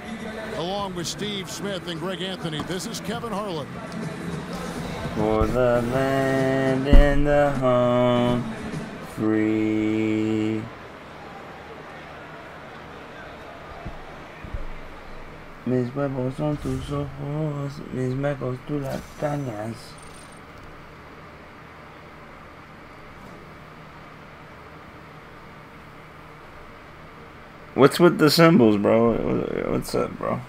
Along with Steve Smith and Greg Anthony, this is Kevin Harlan. For the land and the home free. Mis huevos son tus ojos, mis mecos tú las cañas. What's with the symbols, bro? What's up, bro?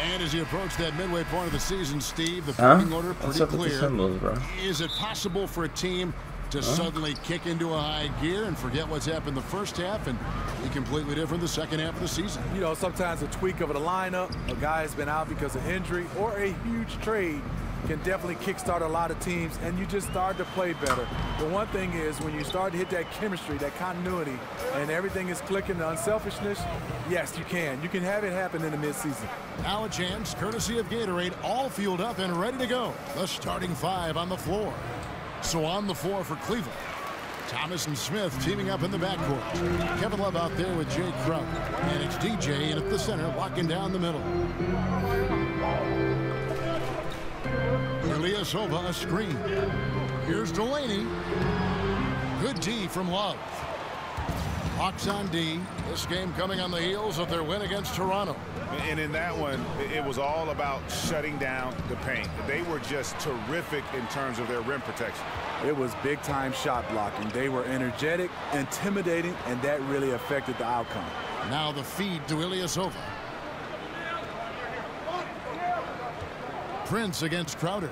And as you approach that midway point of the season, Steve, the Huh? pecking order What's pretty up with the clear. symbols, bro? Is it possible for a team to suddenly kick into a high gear and forget what's happened the first half and be completely different the second half of the season? You know, sometimes a tweak of the lineup, a guy has been out because of injury, or a huge trade can definitely kickstart a lot of teams, and you just start to play better. The one thing is, when you start to hit that chemistry, that continuity, and everything is clicking, the unselfishness, yes, you can. You can have it happen in the midseason. Now a chance, courtesy of Gatorade, all fueled up and ready to go. The starting five on the floor. So on the floor for Cleveland, Thomas and Smith teaming up in the backcourt. Kevin Love out there with Jay Crowder. And it's DJ in at the center, locking down the middle. Ilyasova a screen. Here's Delaney. Good D from Love. Hawks on D. This game coming on the heels of their win against Toronto. And in that one, it was all about shutting down the paint. They were just terrific in terms of their rim protection. It was big-time shot blocking. They were energetic, intimidating, and that really affected the outcome. Now the feed to Ilyasova. Prince against Crowder.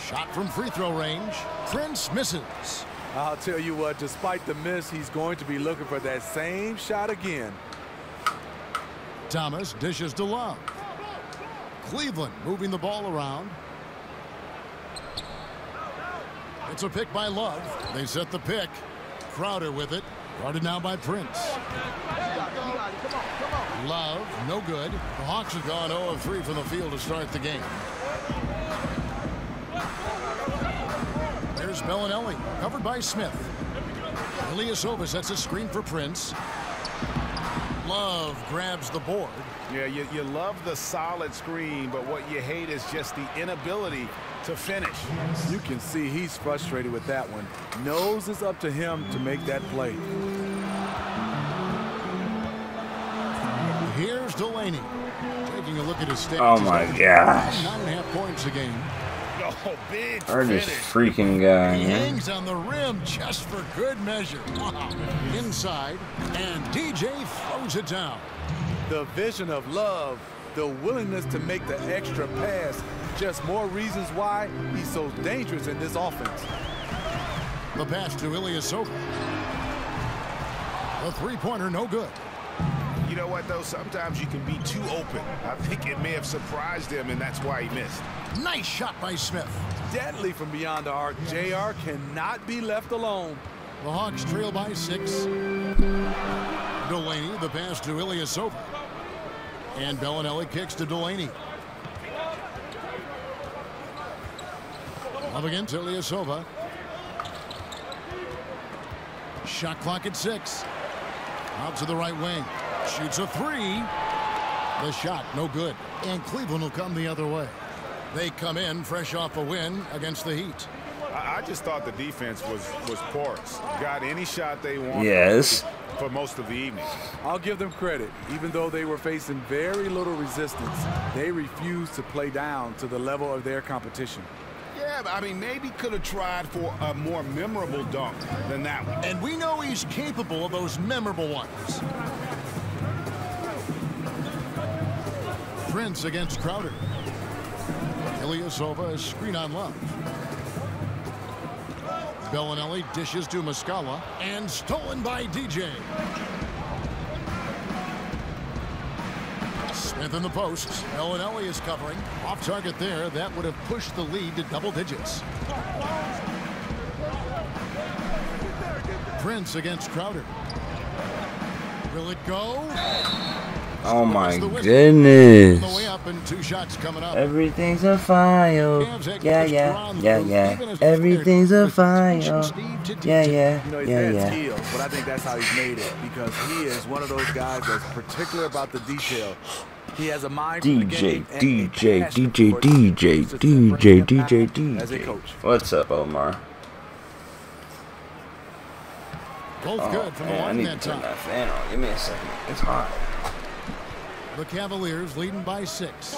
Shot from free throw range. Prince misses. I'll tell you what, despite the miss, he's going to be looking for that same shot again. Thomas dishes to Love. Cleveland moving the ball around. It's a pick by Love. They set the pick. Crowder with it. Guarded now by Prince. Love, no good. The Hawks have gone 0 of 3 from the field to start the game. There's Bellinelli, covered by Smith. Ilyasova sets a screen for Prince. Love grabs the board. Yeah, you love the solid screen, but what you hate is just the inability to finish. You can see he's frustrated with that one. Knows it's up to him to make that play. Here's Delaney. Taking a look at his stats. Oh my gosh. 9.5 points a game. Oh, big Or this finish. freaking guy, He man. hangs on the rim just for good measure. Wow. Inside, and DJ throws it down. The vision of Love, the willingness to make the extra pass, just more reasons why he's so dangerous in this offense. The pass to Ilyasova. The three-pointer, no good. You know what, though? Sometimes you can be too open. I think it may have surprised him, and that's why he missed. Nice shot by Smith. Deadly from beyond the arc. JR cannot be left alone. The Hawks trail by 6. Delaney, the pass to Ilyasova. And Bellinelli kicks to Delaney. Up against Ilyasova. Shot clock at 6. Out to the right wing. Shoots a 3. The shot, no good. And Cleveland will come the other way. They come in fresh off a win against the Heat. I just thought the defense was porous. Got any shot they wanted. Yes. For most of the evening. I'll give them credit. Even though they were facing very little resistance, they refused to play down to the level of their competition. Yeah, but I mean, maybe could have tried for a more memorable dunk than that one. And we know he's capable of those memorable ones. Prince against Crowder. Ilyasova, a screen on Love. Bellinelli dishes to Muscala, and stolen by DJ. Smith in the post. Bellinelli is covering. Off target there. That would have pushed the lead to double digits. Prince against Crowder. Will it go? Oh my goodness. On the way up, and 2 shots coming up. Everything's a fire. Yeah, yeah, yeah, yeah. Everything's a fire. Yeah, yeah, You know, he's yeah, had yeah. skills, but I think that's how he's made it, because he is one of those guys that's particular about the detail. He has a mind for the game and a passion for it as a coach. What's up, Omar? Both good from the man, I line need that to turn time. that fan on. Give me a second. It's hot. The Cavaliers leading by 6.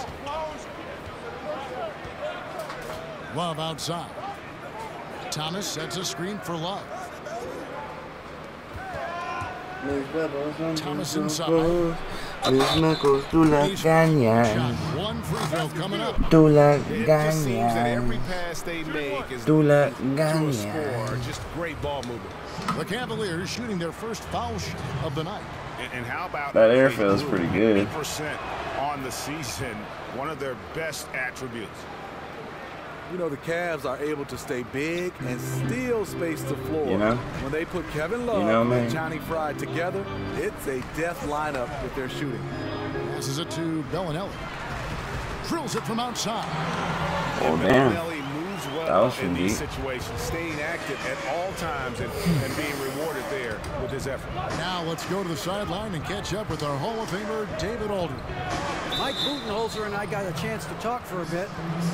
Love outside. Thomas sets a screen for Love. Thomas inside. Knuckles, tú la gañas. One free throw coming up. Tú la It just seems that every gañas. pass they make is Tú la leading to a gañas. score. Just great ball movement. The Cavaliers shooting their first foul shot of the night. And how about That air they feels blew pretty good. 8% on the season, one of their best attributes. You know, the Cavs are able to stay big and still space the floor. You know? When they put Kevin Love man. and Johnny Fry together, it's a death lineup with their shooting. Passes it to Bellinelli. Drills it from outside. Oh, damn. Bellinelli moves That well was in these deep. situations, staying active at all times and being rewarded there with his effort. Now let's go to the sideline and catch up with our Hall of Famer, David Aldridge. Mike Budenholzer and I got a chance to talk for a bit.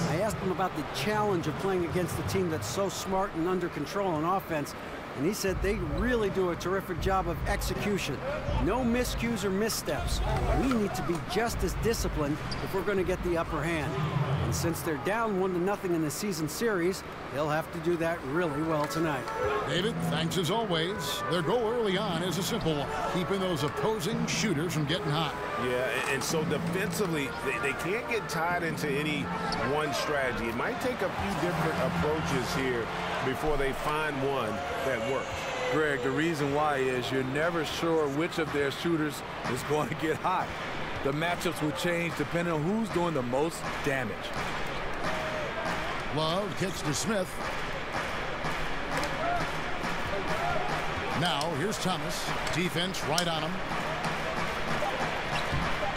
I asked him about the challenge of playing against a team that's so smart and under control on offense. and he said they really do a terrific job of execution. No miscues or missteps. We need to be just as disciplined if we're going to get the upper hand. And since they're down 1-0 in the season series, they'll have to do that really well tonight. David, thanks as always. Their goal early on is a simple one, keeping those opposing shooters from getting hot. Yeah, and so defensively, they can't get tied into any one strategy. It might take a few different approaches here before they find one that works. Greg, the reason why is you're never sure which of their shooters is going to get hot. The matchups will change depending on who's doing the most damage. Love kicks to Smith. Now, here's Thomas. Defense right on him.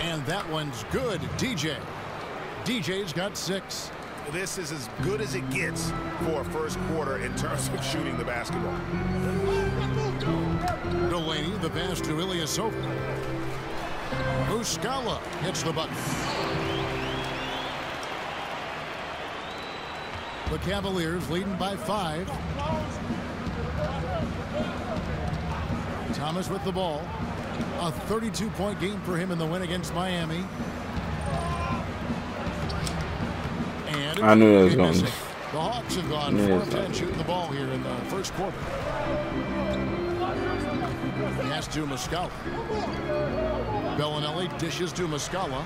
And that one's good, DJ. DJ's got 6. This is as good as it gets for a first quarter in terms of shooting the basketball. Delaney, the pass to Ilyasova. Muscala hits the button. The Cavaliers leading by 5. Thomas with the ball. A 32-point game for him in the win against Miami. And I knew it was going. The Hawks have gone 4 of 10 shooting the ball here in the first quarter. Pass to Muscala. Bellinelli dishes to Muscala.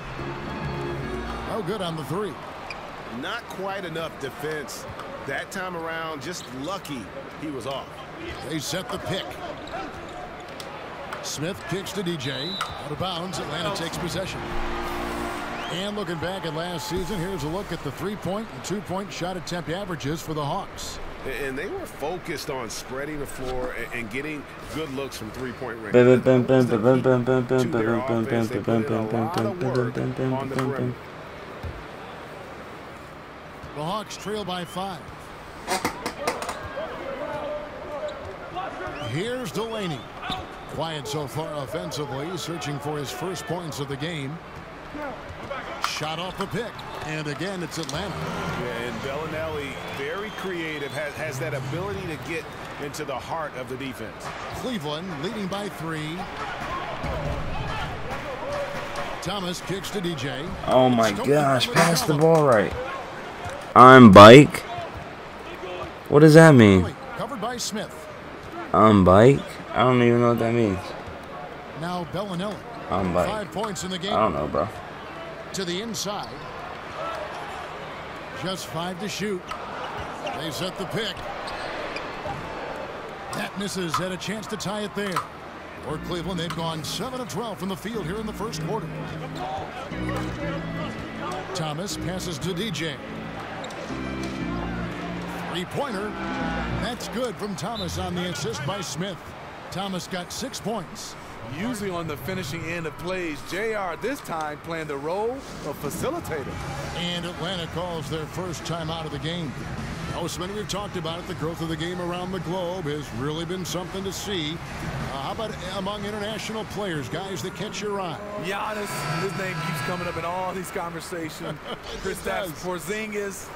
Oh, good on the 3. Not quite enough defense that time around. Just lucky he was off. They set the pick. Smith kicks to DJ. Out of bounds. Atlanta takes possession. And looking back at last season, here's a look at the 3-point and 2-point shot attempt averages for the Hawks. And they were focused on spreading the floor and getting good looks from 3-point range. The Hawks trail by 5. Here's Delaney. Quiet so far offensively, searching for his first points of the game. Shot off the pick. And again, it's Atlanta. Yeah, and Bellinelli, very creative, has that ability to get into the heart of the defense. Cleveland leading by 3. Thomas kicks to DJ. Oh my gosh, pass the ball right. I'm bike. What does that mean? Covered by Smith. I'm bike? I don't even know what that means. Now Bellinelli. I'm bike. 5 points in the game. I don't know, bro. To the inside. Just 5 to shoot. They set the pick. That misses. Had a chance to tie it there. For Cleveland, they've gone 7 of 12 from the field here in the first quarter. Thomas passes to DJ. 3-pointer. That's good from Thomas on the assist by Smith. Thomas got 6 points. Usually on the finishing end of plays, JR this time playing the role of facilitator. And Atlanta calls their first time out of the game. Osman, we've talked about it. The growth of the game around the globe has really been something to see. How about among international players, guys that catch your eye? Giannis, his name keeps coming up in all these conversations. Kristaps Porzingis.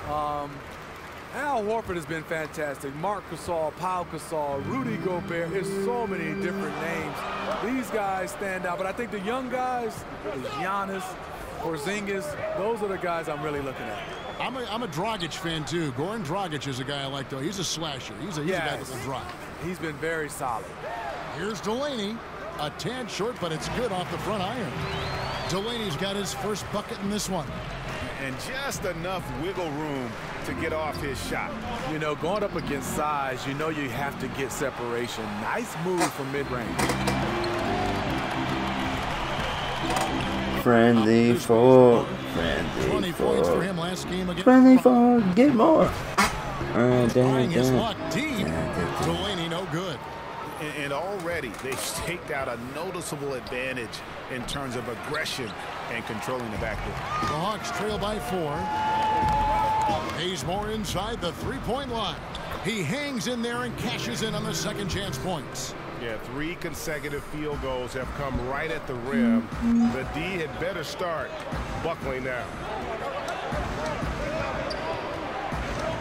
Al Horford has been fantastic. Marc Gasol, Pau Gasol, Rudy Gobert. There's so many different names. These guys stand out, but I think the young guys, Giannis, Porzingis, those are the guys I'm really looking at. I'm a Dragic fan too. Goran Dragic is a guy I like though. He's a slasher. He's a guy that will drive. He's been very solid. Here's Delaney. A tad short, but it's good off the front iron. Delaney's got his first bucket in this one. And just enough wiggle room to get off his shot. You know, going up against size, you know you have to get separation. Nice move from mid-range. Friendly for. 20 points for him last game against. Friendly for. Get more. Trying his luck deep. Delaney no good. And already they've staked out a noticeable advantage in terms of aggression and controlling the backcourt. The Hawks trail by 4. Bazemore inside the 3-point line. He hangs in there and cashes in on the second chance points. Yeah, 3 consecutive field goals have come right at the rim. The D had better start buckling down.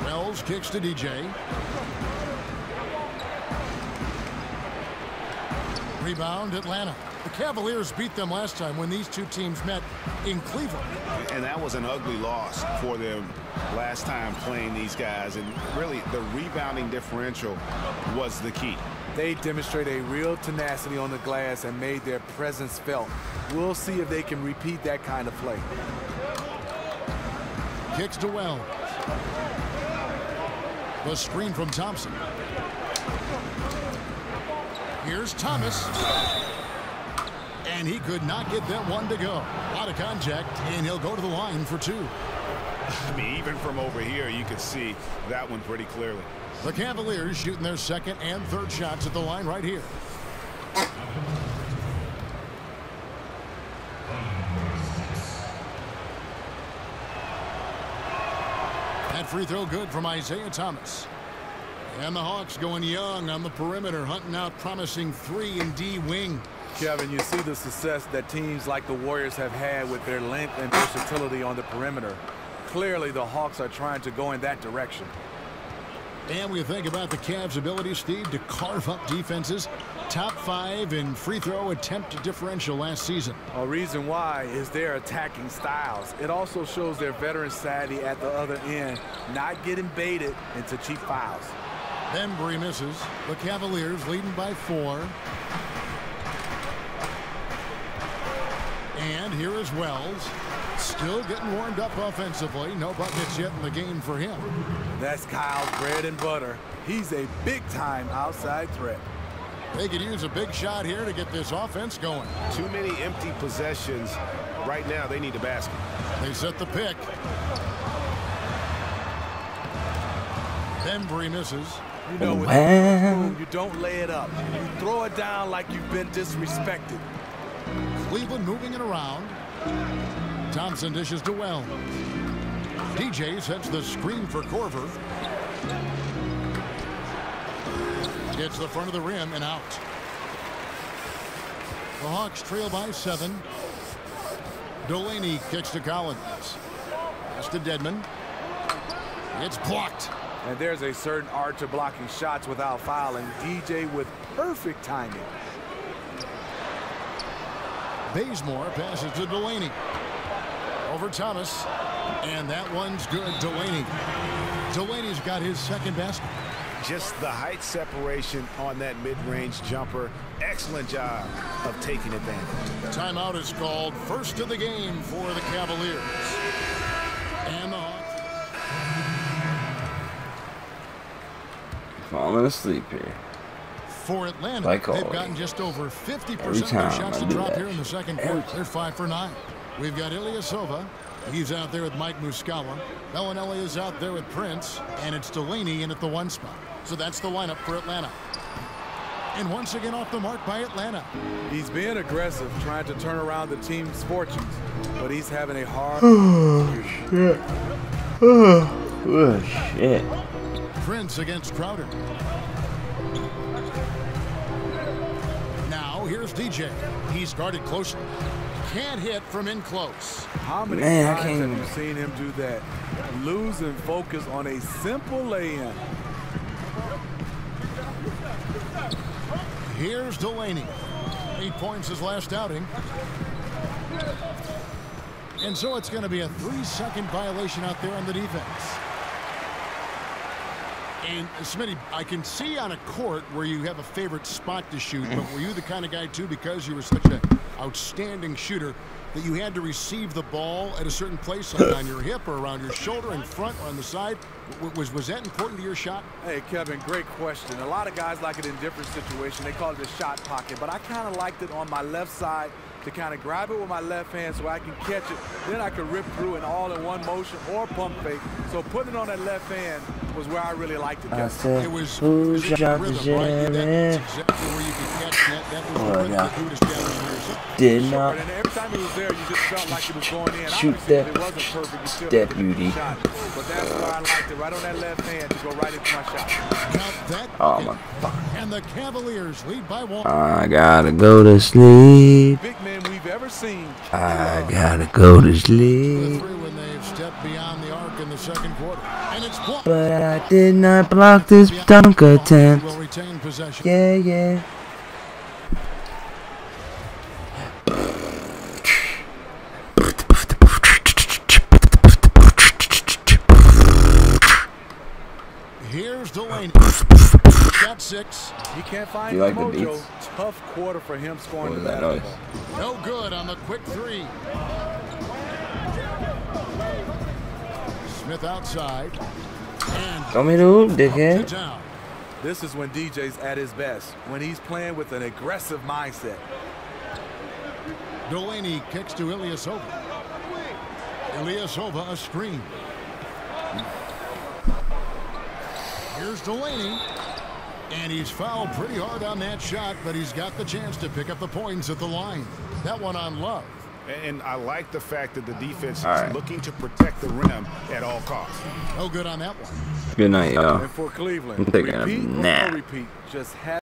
Wells kicks to DJ. Rebound, Atlanta. The Cavaliers beat them last time when these two teams met in Cleveland. And that was an ugly loss for them last time playing these guys. And really, the rebounding differential was the key. They demonstrate a real tenacity on the glass and made their presence felt. We'll see if they can repeat that kind of play. Kicks to Wells. The screen from Thompson. Here's Thomas. And he could not get that one to go. Out of contact, and he'll go to the line for two. I mean, even from over here, you could see that one pretty clearly. The Cavaliers shooting their second and third shots at the line right here. That free throw good from Isaiah Thomas. And the Hawks going young on the perimeter, hunting out promising 3-and-D wing. Kevin, you see the success that teams like the Warriors have had with their length and versatility on the perimeter. Clearly, the Hawks are trying to go in that direction. And we think about the Cavs' ability, Steve, to carve up defenses. Top 5 in free throw attempt differential last season. A reason why is their attacking styles. It also shows their veteran savvy at the other end, not getting baited into cheap fouls. Bembry misses. The Cavaliers leading by 4. And here is Wells. Still getting warmed up offensively. No buckets yet in the game for him. That's Kyle's bread and butter. He's a big-time outside threat. They could use a big shot here to get this offense going. Too many empty possessions. Right now, they need a basket. They set the pick. Bembry misses. You know, with you don't lay it up. You throw it down like you've been disrespected. Cleveland moving it around. Thompson dishes to Wells. DJ sets the screen for Korver. Gets the front of the rim and out. The Hawks trail by 7. Delaney kicks to Collins. Pass to Dedmon. It's blocked. And there's a certain art to blocking shots without fouling. DJ with perfect timing. Bazemore passes to Delaney. Over Thomas. And that one's good. Delaney's got his second basket. Just the height separation on that mid-range jumper. Excellent job of taking advantage. Timeout is called. First of the game for the Cavaliers. And the Hawks. Falling asleep here. For Atlanta, like they've gotten just over 50% of their shots to drop here in the second quarter. They're 5 for 9. We've got Ilyasova. He's out there with Mike Muscala. Bellinelli is out there with Prince. And it's Delaney in at the 1 spot. So that's the lineup for Atlanta. And once again off the mark by Atlanta. He's being aggressive, trying to turn around the team's fortunes. But he's having a hard... shit. Oh, shit. Prince against Crowder. Now here's DJ. He's guarded closely. Can't hit from in close. How many times have you seen him do that? Losing focus on a simple lay-in. Here's Delaney. 8 points his last outing. And so it's going to be a 3-second violation out there on the defense. And Smitty, I can see on a court where you have a favorite spot to shoot, but were you the kind of guy too, because you were such an outstanding shooter, that you had to receive the ball at a certain place, like on your hip or around your shoulder, in front or on the side? Was that important to your shot? Hey, Kevin, great question. A lot of guys like it in different situations. They call it a shot pocket, but I kind of liked it on my left side to kind of grab it with my left hand so I can catch it. Then I could rip through an all-in-one motion or pump fake. So putting it on that left hand was where I really liked it. I said, it was who's shot the rhythm, right? That's exactly where you could catch that. That was the rhythm that you established. Did not and every time it was there, you just felt like it was going in. shoot that. It wasn't perfect. You still deputy. Shot. But that's why I liked it, right on that left hand to go right into my shot. Count that. Oh my fuck. And the Cavaliers lead by 1. I gotta go to sleep. Big man we've ever seen. I gotta go to sleep. When they've stepped beyond the arc in the second quarter. And it's blocked. But I did not block this dunk attempt. Will retain possession. Yeah, yeah. Here's Delaney. Got 6. He can't find Do you like the mojo. beats? Tough quarter for him scoring What the was that noise? basketball. No good on the quick 3. Smith outside. And Throw me the hoop, dickhead. down. This is when DJ's at his best, when he's playing with an aggressive mindset. Delaney kicks to Ilyasova. Ilyasova a screen. Here's Delaney. And he's fouled pretty hard on that shot, but he's got the chance to pick up the points at the line. That one on Love. And I like the fact that the defense All is right. looking to protect the rim at all costs. No good on that one. Good night, y'all. And for Cleveland, I'm taking a repeat or nap. no repeat, just have